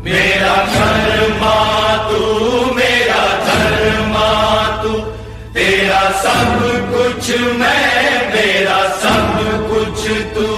मेरा धर्मा तू, मेरा धर्मा तू, तेरा सब कुछ मैं, मेरा सब कुछ तू।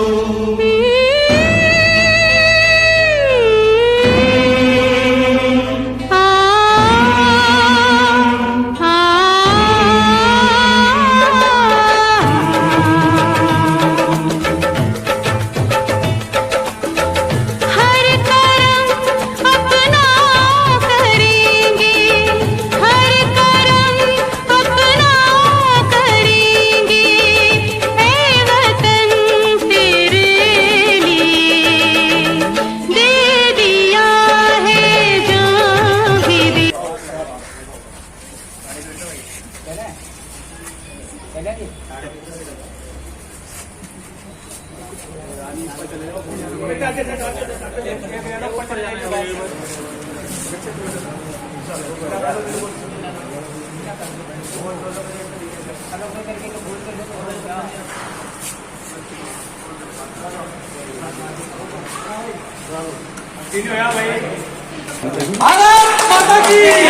भारत माता की जय,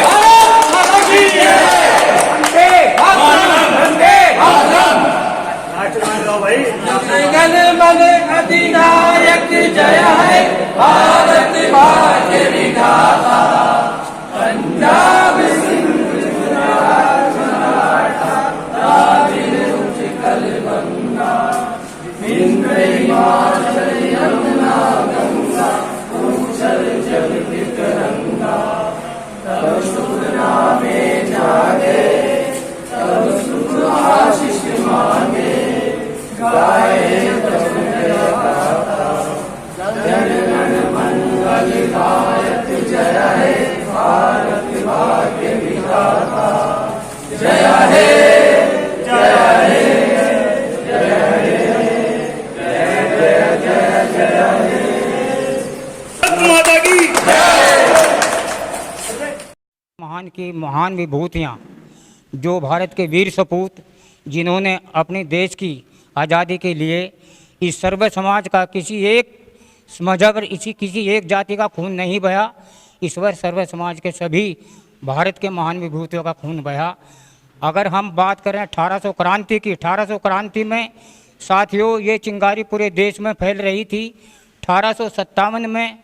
भारत माता की जय, वंदे मातरम, वंदे मातरम। जन मन अधिनायक जय है, भारत भाग्य विधाता, पंजाब सिंध गुजरात मराठा, द्राविड़ उत्कल बंगा, विंध्य हिमाचल यमुना गंगा, उच्छल जल तिरंगा, तब सुख नामे जागे, तब सुख आशीष मांगे, गाए तब जय गाथा, जन गण मंगलदायक जय है, भारत भाग्य विधाता, जय हे, जय हे, जय हे, जय जय जय जय हे, माता की महान की महान विभूतियाँ जो भारत के वीर सपूत, जिन्होंने अपने देश की आज़ादी के लिए इस सर्व समाज का किसी एक मजहब, किसी एक जाति का खून नहीं बहा। ईश्वर सर्व समाज के सभी भारत के महान विभूतियों का खून बहा। अगर हम बात करें 1800 क्रांति की, 1800 क्रांति में साथियों ये चिंगारी पूरे देश में फैल रही थी। 1857 में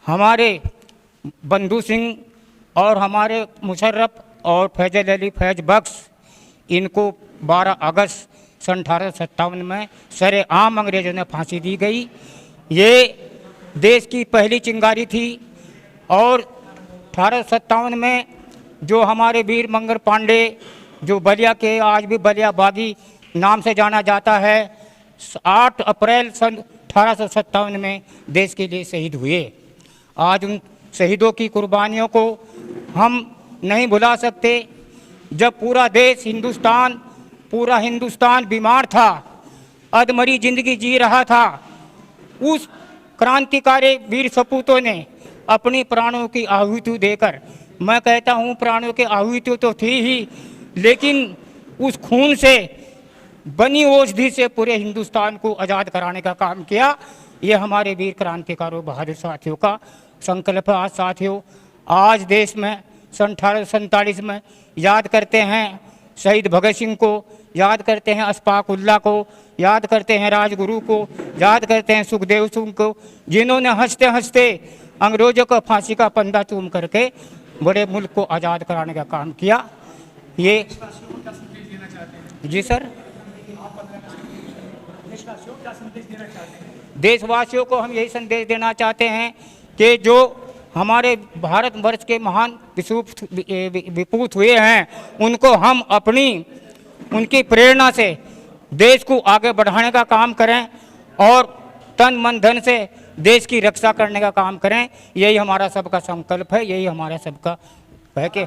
हमारे बंधु सिंह और हमारे मुशर्रफ और फैजल अली फैज बख्श, इनको 12 अगस्त सन 1857 में सरेआम अंग्रेज़ों ने फांसी दी गई। ये देश की पहली चिंगारी थी। और 1857 में जो हमारे वीर मंगल पांडे, जो बलिया के आज भी बलिया बागी नाम से जाना जाता है, 8 अप्रैल सन 1857 में देश के लिए शहीद हुए। आज उन शहीदों की कुर्बानियों को हम नहीं भुला सकते। जब पूरा देश पूरा हिंदुस्तान बीमार था, अधमरी जिंदगी जी रहा था, उस क्रांतिकारी वीर सपूतों ने अपनी प्राणों की आहुति देकर, मैं कहता हूँ प्राणों की आहुति तो थी ही, लेकिन उस खून से बनी औषधि से पूरे हिंदुस्तान को आज़ाद कराने का काम किया। ये हमारे वीर क्रांतिकारों बहादुर साथियों का संकल्प है। आज साथियों, आज देश में सन 1847 में याद करते हैं शहीद भगत सिंह को, याद करते हैं अशफाक उल्लाह को, याद करते हैं राजगुरु को, याद करते हैं सुखदेव सिंह को, जिन्होंने हंसते हंसते अंग्रेजों को फांसी का फंदा चूम करके बड़े मुल्क को आज़ाद कराने का काम किया। ये जी सर, देशवासियों को हम यही संदेश देना चाहते हैं कि जो हमारे भारतवर्ष के महान विपूत हुए हैं, उनको हम उनकी प्रेरणा से देश को आगे बढ़ाने का काम करें और तन मन धन से देश की रक्षा करने का काम करें। यही हमारा सबका संकल्प है, यही हमारा सबका है कि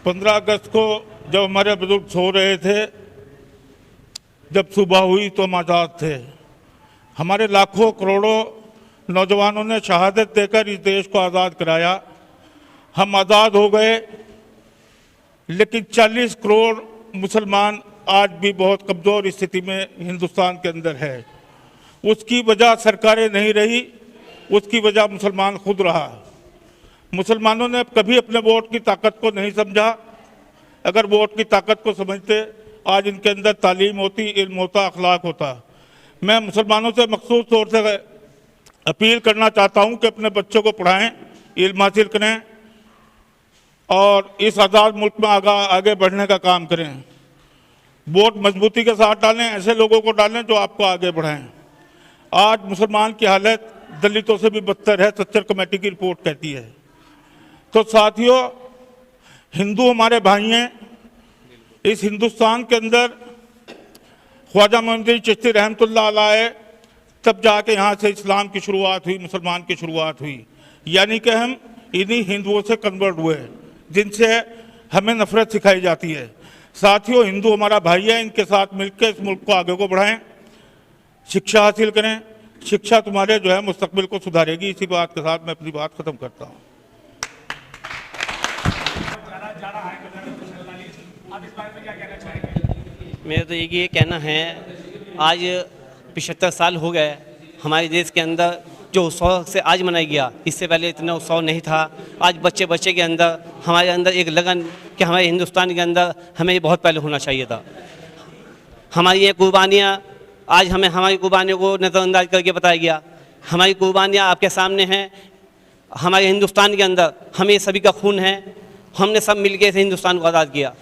15 अगस्त को जब हमारे बुजुर्ग सो रहे थे, जब सुबह हुई तो हम आज़ाद थे। हमारे लाखों करोड़ों नौजवानों ने शहादत देकर इस देश को आज़ाद कराया। हम आज़ाद हो गए, लेकिन 40 करोड़ मुसलमान आज भी बहुत कमज़ोर स्थिति में हिंदुस्तान के अंदर है। उसकी वजह सरकारें नहीं रही, उसकी वजह मुसलमान खुद रहा। मुसलमानों ने कभी अपने वोट की ताकत को नहीं समझा। अगर वोट की ताकत को समझते, आज इनके अंदर तालीम होती, इल्म होता, अखलाक होता। मैं मुसलमानों से मखसूस तौर से अपील करना चाहता हूं कि अपने बच्चों को पढ़ाएं, इल्म हासिल करें और इस आज़ाद मुल्क में आगे बढ़ने का काम करें। वोट मजबूती के साथ डालें, ऐसे लोगों को डालें जो आपको आगे बढ़ाएं। आज मुसलमान की हालत दलितों से भी बदतर है, सच्चर कमेटी की रिपोर्ट कहती है। तो साथियों, हिंदू हमारे भाई हैं। इस हिंदुस्तान के अंदर ख्वाजा मोहम्मद चिश्ती रहमतुल्लाह अलैह, तब जाके यहाँ से इस्लाम की शुरुआत हुई, मुसलमान की शुरुआत हुई। यानी कि हम इन्हीं हिंदुओं से कन्वर्ट हुए जिनसे हमें नफरत सिखाई जाती है। साथियों, हिंदू हमारा भाई है, इनके साथ मिलकर इस मुल्क को आगे को बढ़ाएं, शिक्षा हासिल करें। शिक्षा तुम्हारे जो है मुस्तकबिल को सुधारेगी। इसी बात के साथ मैं अपनी बात खत्म करता हूँ। मेरा तो ये कहना है, आज 75 साल हो गए हमारे देश के अंदर जो उत्सव से आज मनाया गया, इससे पहले इतना उत्सव नहीं था। आज बच्चे बच्चे के अंदर, हमारे अंदर एक लगन कि हमारे हिंदुस्तान के अंदर हमें ये बहुत पहले होना चाहिए था। हमारी ये कुर्बानियाँ, आज हमें हमारी कुर्बानियों को नज़रअंदाज करके बताया गया। हमारी कुर्बानियाँ आपके सामने हैं। हमारे हिंदुस्तान के अंदर हमें सभी का खून है, हमने सब मिलकर इस हिंदुस्तान को आज़ाद किया।